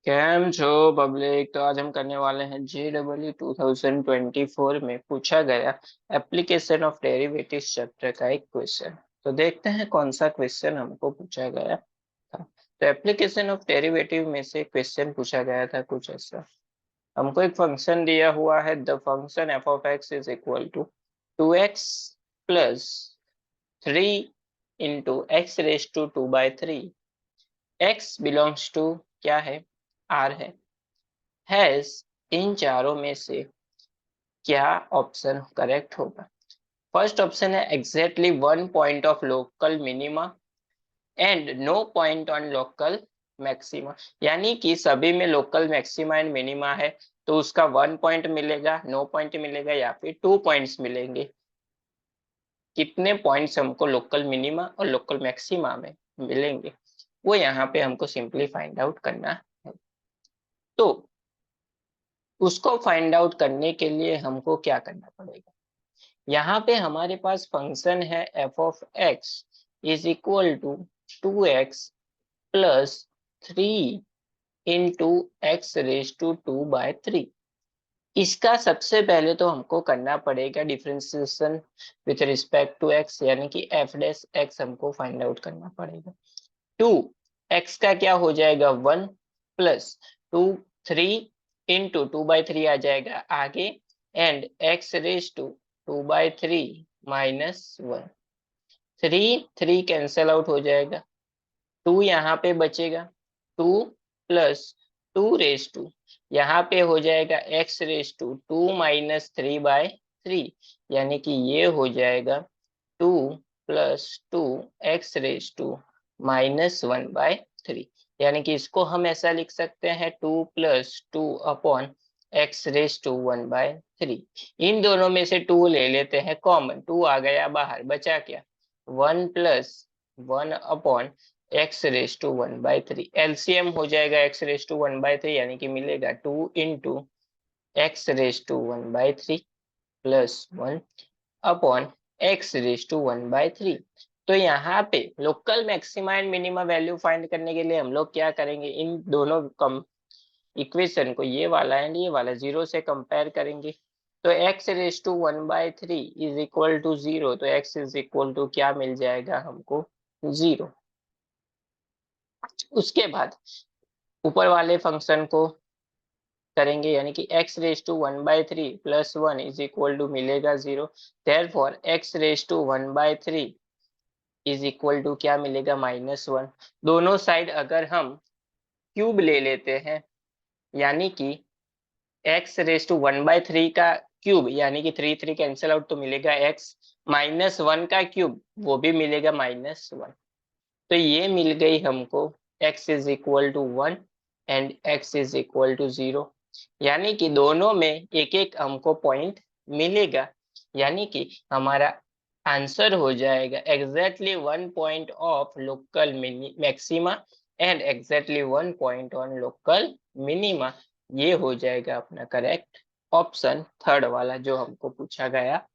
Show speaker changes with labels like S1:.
S1: Cam छो public. तो आज हम करने वाले हैं JEE 2024 में पूछा गया एप्लीकेशन ऑफ डेरिवेटिव चैप्टर का एक क्वेश्चन। तो देखते हैं कौन सा क्वेश्चन हमको पूछा गया था। तो एप्लीकेशन ऑफ डेरिवेटिव में से क्वेश्चन पूछा गया था कुछ ऐसा। हमको एक फंक्शन दिया हुआ है, the function f of x is equal to 2x plus 3 × x⁻²/3। x belongs to क्या है, r है। हैज इन चारों में से क्या ऑप्शन करेक्ट होगा। फर्स्ट ऑप्शन है exactly 1 point of local minima and no point on local maxima, यानी कि सभी में लोकल मैक्सिमा एंड मिनिमा है तो उसका 1 पॉइंट मिलेगा, नो पॉइंट मिलेगा या फिर 2 पॉइंट्स मिलेंगे। कितने पॉइंट्स हमको लोकल मिनिमा और लोकल मैक्सिमा में मिलेंगे वो यहाँ पे हमको सिंपली फाइंड आउट करना है। तो उसको फाइंड आउट करने के लिए हमको क्या करना पड़ेगा, यहाँ पे हमारे पास फंक्शन है f of x is equal to 2x plus 3 × x⁻²/3। इसका सबसे पहले तो हमको करना पड़ेगा differentiation with respect to x, यानी कि f डैश x हमको फाइंड आउट करना पड़ेगा। 2x का क्या हो जाएगा 1 प्लस 3 × 2/3 आ जाएगा आगे, and x⁻² minus 1। 3 cancel out हो जाएगा, 2 यहाँ पे बचेगा। 2 प्लस 2 यहाँ पे हो जाएगा x⁻² माइनस 3/3, यानी कि ये हो जाएगा 2 प्लस 2 x⁻² माइनस 1/3। यानी कि इसको हम ऐसा लिख सकते हैं 2 प्लस 2 अपॉन x⁻² 1/3। इन दोनों में से 2 ले लेते हैं कॉमन, 2 आ गया बाहर, बचा क्या 1 प्लस 1/x⁻²1/3। एलसीएम हो जाएगा x⁻²1/3, यानी कि मिलेगा 2 × x⁻²1/3 प्लस 1 अपॉन x⁻²1/3। तो यहाँ पे local maxima and minima value find करने के लिए हम लोग क्या करेंगे, इन दोनों कम इक्वेशन को, ये वाला एंड ये वाला, 0 से कंपेयर करेंगे। तो x⁻² 1/3 इज इक्वल टू 0, तो x इज इक्वल टू क्या मिल जाएगा हमको 0। उसके बाद ऊपर वाले फंक्शन को करेंगे, यानी कि x⁻³ 1/3 plus 1 is equal to मिलेगा 0। Therefore x⁻³ is equal to क्या मिलेगा -1। दोनों साइड अगर हम क्यूब ले लेते हैं, यानी कि x⁻⁻³ का क्यूब, यानी कि 3 कैंसिल आउट तो मिलेगा x, -1 का क्यूब वो भी मिलेगा -1। तो ये मिल गई हमको x is equal to 1 and x is equal to 0, यानी कि दोनों में एक एक हमको पॉइंट मिलेगा। यानी कि हमारा आंसर हो जाएगा exactly 1 point of local maxima and exactly 1 point on local minima. ये हो जाएगा अपना करेक्ट ऑप्शन थर्ड वाला जो हमको पूछा गया